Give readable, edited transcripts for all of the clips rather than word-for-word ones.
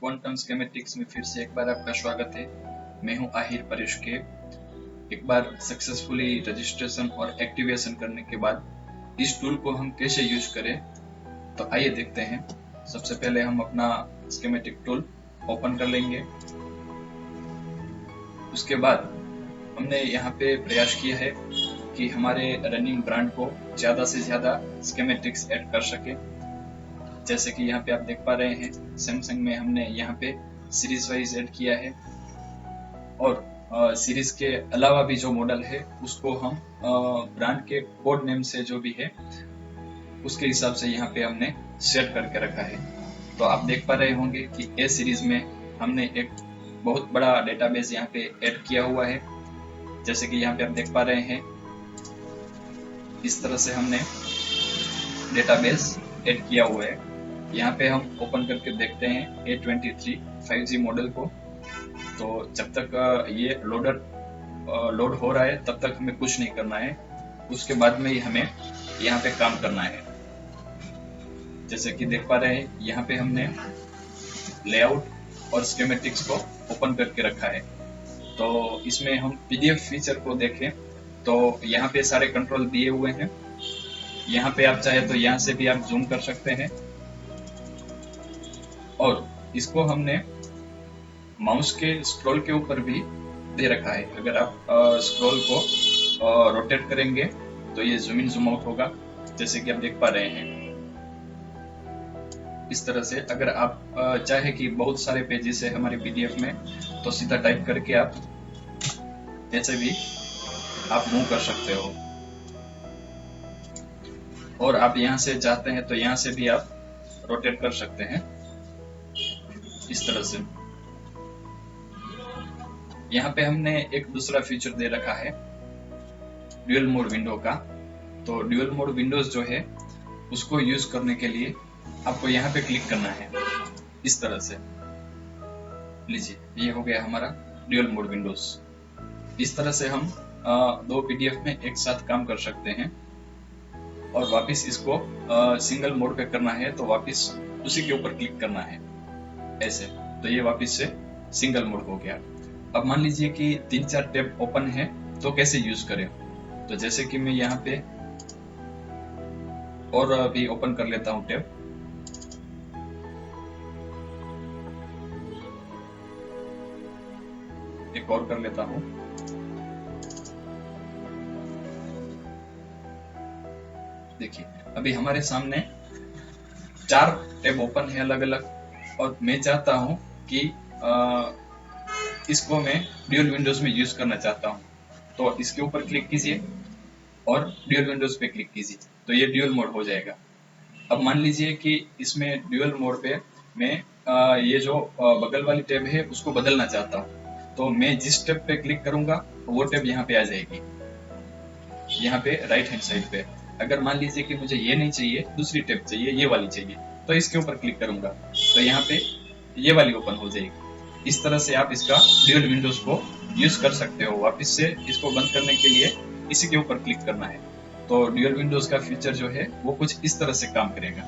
Quantum schematics में फिर से एक बार आपका स्वागत है। मैं हूं आहिर परेश के। एक बार सक्सेसफुली रजिस्ट्रेशन और एक्टिवेशन करने के बाद इस टूल को हम कैसे यूज करें, तो आइए देखते हैं। सबसे पहले हम अपना स्कीमेटिक टूल ओपन कर लेंगे। उसके बाद हमने यहाँ पे प्रयास किया है कि हमारे रनिंग ब्रांड को ज़्यादा से ज़्यादा स्कीमेटिक्स ऐड कर सके। जैसे कि यहाँ पे आप देख पा रहे हैं, सैमसंग में हमने यहाँ पे सीरीज वाइज ऐड किया है और सीरीज के अलावा भी जो मॉडल है उसको हम ब्रांड के कोड नेम से जो भी है उसके हिसाब से यहाँ पे हमने सेट करके रखा है। तो आप देख पा रहे होंगे कि ए सीरीज में हमने एक बहुत बड़ा डेटाबेस यहाँ पे ऐड किया हुआ है। जैसे कि यहाँ पे आप देख पा रहे हैं, इस तरह से हमने डेटाबेस ऐड किया हुआ है। यहाँ पे हम ओपन करके देखते हैं A23 5G मॉडल को। तो जब तक ये लोड हो रहा है तब तक हमें कुछ नहीं करना है, उसके बाद में ही हमें यहाँ पे काम करना है। जैसे कि देख पा रहे हैं, यहाँ पे हमने लेआउट और स्कीमेटिक्स को ओपन करके रखा है। तो इसमें हम PDF फीचर को देखें तो यहाँ पे सारे कंट्रोल दिए हुए हैं। यहाँ पे आप चाहे तो यहाँ से भी आप जूम कर सकते हैं और इसको हमने माउस के स्क्रॉल के ऊपर भी दे रखा है। अगर आप स्क्रॉल को रोटेट करेंगे तो ये जूम इन जूम आउट होगा, जैसे कि आप देख पा रहे हैं। इस तरह से अगर आप चाहे कि बहुत सारे पेजेस है हमारे PDF में, तो सीधा टाइप करके आप ऐसे भी आप मूव कर सकते हो। और आप यहाँ से चाहते हैं तो यहाँ से भी आप रोटेट कर सकते हैं, इस तरह से। यहाँ पे हमने एक दूसरा फीचर दे रखा है ड्यूअल मोड विंडो का। तो ड्यूअल मोड विंडोज जो है उसको यूज करने के लिए आपको यहाँ पे क्लिक करना है, इस तरह से। लीजिए, ये हो गया हमारा ड्यूअल मोड विंडोज। इस तरह से हम दो PDF में एक साथ काम कर सकते हैं। और वापस इसको सिंगल मोड पे करना है तो वापस उसी के ऊपर क्लिक करना है, ऐसे। तो ये वापस से सिंगल मोड हो गया। अब मान लीजिए कि 3-4 टैब ओपन है, तो कैसे यूज करें। तो जैसे कि मैं यहाँ पे और भी ओपन कर लेता हूँ टैब। एक और कर लेता हूँ। देखिए, अभी हमारे सामने 4 टैब ओपन है अलग अलग, और मैं चाहता हूँ कि इसको मैं ड्यूअल विंडोज में यूज करना चाहता हूँ। तो इसके ऊपर क्लिक कीजिए और ड्यूअल विंडोज पे क्लिक कीजिए, तो ये ड्यूअल मोड हो जाएगा। अब मान लीजिए कि इसमें ड्यूअल मोड पे मैं ये जो बगल वाली टैब है उसको बदलना चाहता हूँ। तो मैं जिस टैब पे क्लिक करूंगा वो टैब यहाँ पे आ जाएगी, यहाँ पे राइट हैंड साइड पे। अगर मान लीजिए कि मुझे ये नहीं चाहिए, दूसरी टैब चाहिए, ये वाली चाहिए, तो इसके ऊपर क्लिक करूंगा तो यहाँ पे ये वाली ओपन हो जाएगी। इस तरह से आप इसका ड्यूअल विंडोज को यूज कर सकते हो। वापस से इसको बंद करने के लिए इसी के ऊपर क्लिक करना है। तो ड्यूअल विंडोज का फीचर जो है वो कुछ इस तरह से काम करेगा।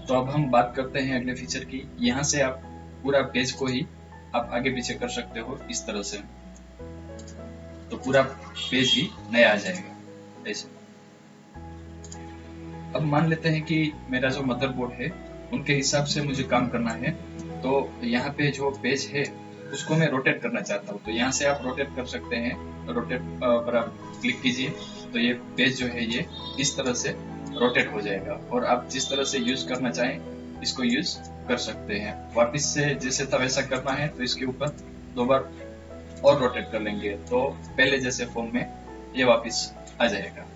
तो अब हम बात करते हैं अगले फीचर की। यहाँ से आप पूरा पेज को ही आप आगे पीछे कर सकते हो, इस तरह से। तो पूरा पेज ही नया आ जाएगा, ऐसे। अब मान लेते हैं कि मेरा जो मदरबोर्ड है उनके हिसाब से मुझे काम करना है। तो यहाँ पे जो पेज है उसको मैं रोटेट करना चाहता हूँ, तो यहाँ से आप रोटेट कर सकते हैं। रोटेट पर आप क्लिक कीजिए तो ये पेज जो है ये इस तरह से रोटेट हो जाएगा। और आप जिस तरह से यूज करना चाहें इसको यूज कर सकते हैं। वापस से जैसे था वैसा करना है तो इसके ऊपर 2 बार और रोटेट कर लेंगे, तो पहले जैसे फॉर्म में ये वापस आ जाएगा।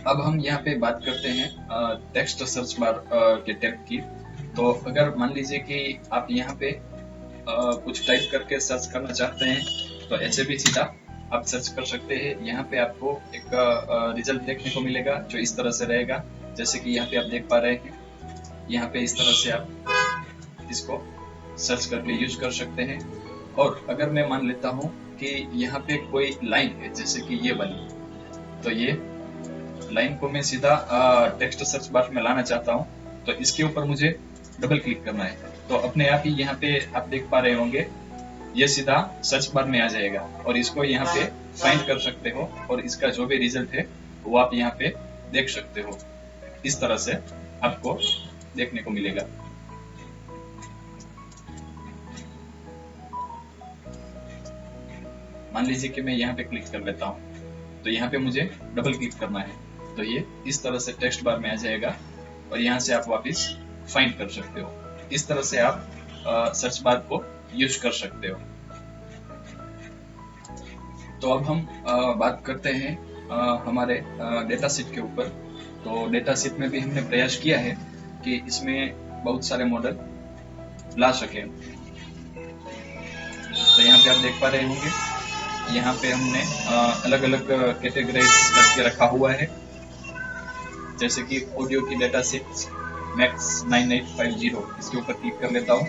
अब हम यहाँ पे बात करते हैं टेक्स्ट सर्च बार के टैब की। तो अगर मान लीजिए कि आप यहाँ पे कुछ टाइप करके सर्च करना चाहते हैं तो ऐसे भी सीधा आप सर्च कर सकते हैं। यहाँ पे आपको एक रिजल्ट देखने को मिलेगा जो इस तरह से रहेगा, जैसे कि यहाँ पे आप देख पा रहे हैं। यहाँ पे इस तरह से आप इसको सर्च करके यूज कर सकते हैं। और अगर मैं मान लेता हूँ कि यहाँ पे कोई लाइन है जैसे कि ये वाली, तो ये लाइन को मैं सीधा टेक्स्ट सर्च बार में लाना चाहता हूँ, तो इसके ऊपर मुझे डबल क्लिक करना है, तो अपने आप ही यहाँ पे आप देख पा रहे होंगे ये सीधा सर्च बार में आ जाएगा और इसको यहाँ पे फाइंड कर सकते हो और इसका जो भी रिजल्ट है वो आप यहाँ पे देख सकते हो। इस तरह से आपको देखने को मिलेगा। मान लीजिए कि मैं यहाँ पे क्लिक कर लेता हूँ, तो यहाँ पे मुझे डबल क्लिक करना है, तो ये इस तरह से टेक्स्ट बार में आ जाएगा और यहाँ से आप वापस फाइंड कर सकते हो। इस तरह से आप सर्च बार को यूज कर सकते हो। तो अब हम बात करते हैं हमारे डेटा शीट के ऊपर। तो डेटा शीट में भी हमने प्रयास किया है कि इसमें बहुत सारे मॉडल ला सके। तो यहाँ पे आप देख पा रहे होंगे, यहाँ पे हमने अलग अलग कैटेगराइज करके रखा हुआ है। जैसे कि ऑडियो की डेटा शीट मैक्स 9850, इसके ऊपर क्लिक कर लेता हूँ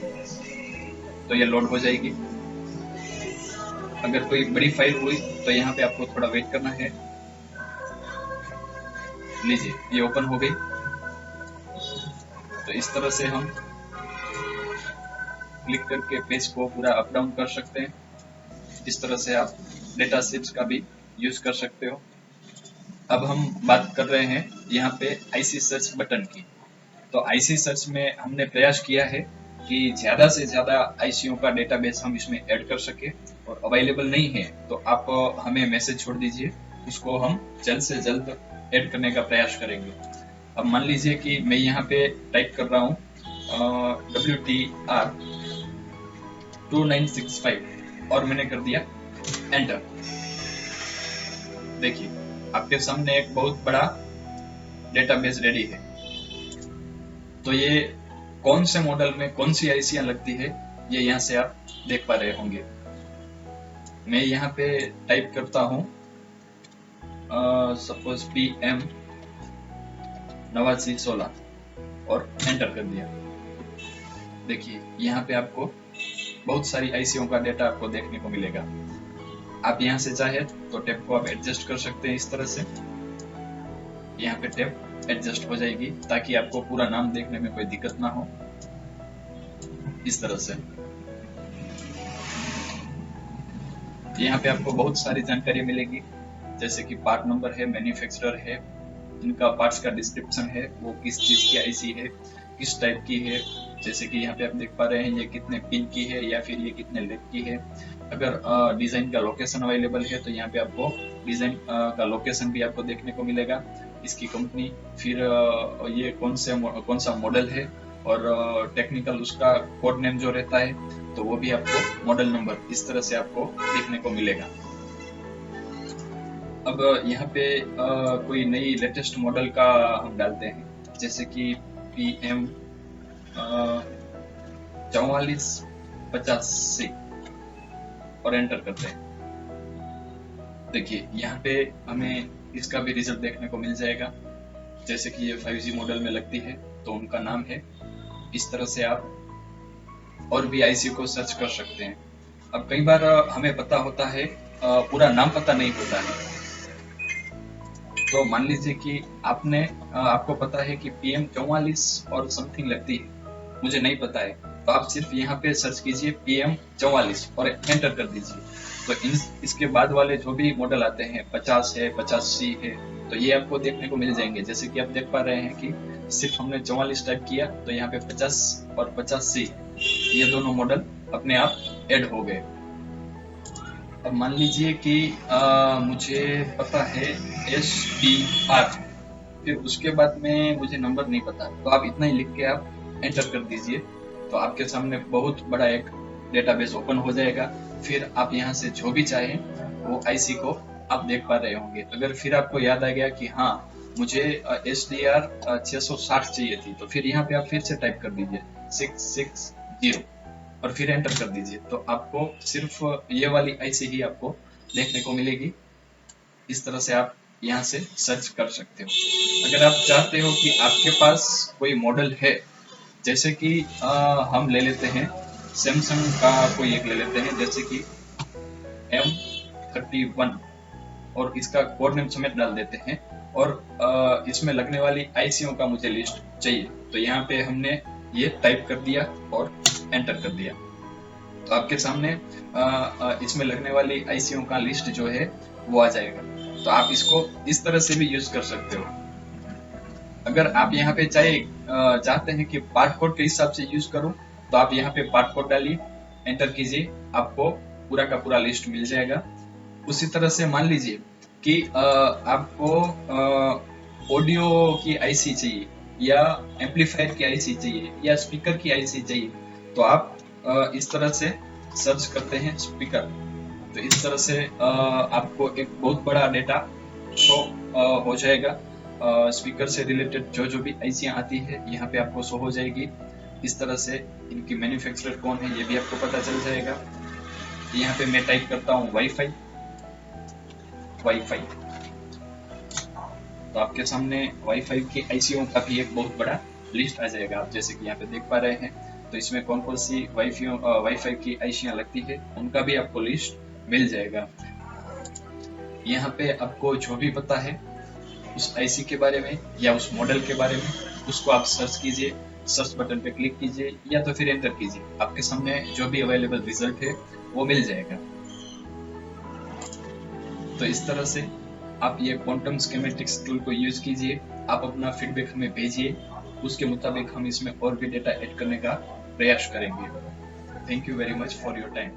तो ये लोड हो जाएगी। अगर कोई बड़ी फाइल हुई तो यहाँ पे आपको थोड़ा वेट करना है। लीजिए, ये ओपन हो गई। तो इस तरह से हम क्लिक करके पेज को पूरा अप डाउन कर सकते हैं। इस तरह से आप डेटा शीट्स का भी यूज कर सकते हो। अब हम बात कर रहे हैं यहाँ पे आईसी सर्च बटन की। तो आईसी सर्च में हमने प्रयास किया है कि ज्यादा से ज्यादा आईसीओ का डेटाबेस हम इसमें ऐड कर सके, और अवेलेबल नहीं है तो आप हमें मैसेज छोड़ दीजिए, उसको हम जल्द से जल्द ऐड करने का प्रयास करेंगे। अब मान लीजिए कि मैं यहाँ पे टाइप कर रहा हूँ WTR 2965 और मैंने कर दिया एंटर। देखिए, आपके सामने एक बहुत बड़ा डेटाबेस रेडी है। तो ये कौन से मॉडल में कौन सी आईसियां लगती है, ये यहाँ से आप देख पा रहे होंगे। मैं यहाँ पे टाइप करता हूँ सपोज PM 8916 और एंटर कर दिया। देखिए, यहाँ पे आपको बहुत सारी आईसीओ का डेटा आपको देखने को मिलेगा। आप यहाँ से चाहे तो टैब को आप एडजस्ट कर सकते हैं। इस तरह से यहाँ पे टैब एडजस्ट हो जाएगी ताकि आपको पूरा नाम देखने में कोई दिक्कत ना हो। इस तरह से यहाँ पे आपको बहुत सारी जानकारी मिलेगी, जैसे कि पार्ट नंबर है, मैन्युफैक्चरर है, इनका पार्ट्स का डिस्क्रिप्शन है, वो किस चीज की आईसी है, किस टाइप की है। जैसे कि यहाँ पे आप देख पा रहे हैं ये कितने पिन की है या फिर ये कितने लेग की है। अगर डिजाइन का लोकेशन अवेलेबल है तो यहाँ पे आपको डिजाइन का लोकेशन भी आपको देखने को मिलेगा, इसकी कंपनी, फिर ये कौन सा मॉडल है और टेक्निकल उसका कोड नेम जो रहता है, तो वो भी आपको मॉडल नंबर इस तरह से आपको देखने को मिलेगा। अब यहाँ पे कोई नई लेटेस्ट मॉडल का हम डालते हैं, जैसे कि PM 4450C और एंटर करते हैं। देखिए, यहाँ पे हमें इसका भी रिजल्ट देखने को मिल जाएगा। जैसे कि ये 5G मॉडल में लगती है तो उनका नाम है। इस तरह से आप और भी आईसी को सर्च कर सकते हैं। अब कई बार हमें पता होता है, पूरा नाम पता नहीं होता है। तो मान लीजिए कि आपको पता है कि PM 44 और समथिंग लगती है, मुझे नहीं पता है, तो आप सिर्फ यहाँ पे सर्च कीजिए PM 44 और एंटर कर दीजिए। तो इसके बाद वाले जो भी मॉडल आते हैं, 50 है, 50C है, तो ये आपको देखने को मिल जाएंगे। जैसे कि आप देख पा रहे हैं कि सिर्फ हमने 44 टाइप किया तो यहाँ पे 50 और 50C, ये दोनों मॉडल अपने आप ऐड हो गए। अब मान लीजिए कि मुझे पता है SDR, फिर उसके बाद में मुझे नंबर नहीं पता, तो आप इतना ही लिख के आप एंटर कर दीजिए, तो आपके सामने बहुत बड़ा एक डेटाबेस ओपन हो जाएगा। फिर आप यहाँ से जो भी चाहें वो आईसी को आप देख पा रहे होंगे। अगर फिर आपको याद आ गया कि हाँ मुझे SDR 660 चाहिए थी, तो फिर यहाँ पे आप फिर से टाइप कर दीजिए 660 और फिर एंटर कर दीजिए, तो आपको सिर्फ ये वाली आईसी ही आपको देखने को मिलेगी। इस तरह से आप यहाँ से सर्च कर सकते हो। अगर आप चाहते हो कि आपके पास कोई मॉडल है, जैसे कि हम ले लेते हैं सैमसंग का कोई एक ले लेते हैं, जैसे कि M31 और इसका कोड नेम समेत डाल देते हैं, और इसमें लगने वाली आईसीओ का मुझे लिस्ट चाहिए। तो यहाँ पे हमने ये टाइप कर दिया और एंटर कर दिया, तो आपके सामने इसमें लगने वाली आईसीओ का लिस्ट जो है वो आ जाएगा। तो आप इसको इस तरह से भी यूज कर सकते हो। अगर आप यहाँ पे चाहते हैं कि पार्ट कोड के हिसाब से यूज करो, तो आप यहाँ पे पार्ट कोड डालिए, एंटर कीजिए, आपको पूरा का पूरा लिस्ट मिल जाएगा। उसी तरह से मान लीजिए कि आपको ऑडियो की आईसी चाहिए या एम्पलीफायर की आईसी चाहिए या स्पीकर की आईसी चाहिए, तो आप इस तरह से सर्च करते हैं स्पीकर, तो इस तरह से आपको एक बहुत बड़ा डेटा शो हो जाएगा। स्पीकर से रिलेटेड जो भी आईसियाँ आती है यहाँ पे आपको शो हो जाएगी। इस तरह से इनकी मैन्युफैक्चरर कौन है ये भी आपको पता चल जाएगा। यहाँ पे मैं टाइप करता हूँ वाईफाई, तो आपके सामने वाईफाई की आईसीओ का भी एक बहुत बड़ा लिस्ट आ जाएगा। आप जैसे कि यहाँ पे देख पा रहे हैं, तो इसमें कौन कौन सी वाईफाई की आईसियाँ लगती है उनका भी आपको लिस्ट मिल जाएगा। यहाँ पे आपको जो भी पता है उस आईसी के बारे में या उस मॉडल के बारे में, उसको आप सर्च कीजिए, सर्च बटन पे क्लिक कीजिए या तो फिर एंटर कीजिए, आपके सामने जो भी अवेलेबल रिजल्ट है वो मिल जाएगा। तो इस तरह से आप ये क्वांटम स्कीमेटिक्स टूल को यूज कीजिए, आप अपना फीडबैक हमें भेजिए, उसके मुताबिक हम इसमें और भी डेटा ऐड करने का प्रयास करेंगे। Thank you very much for your time.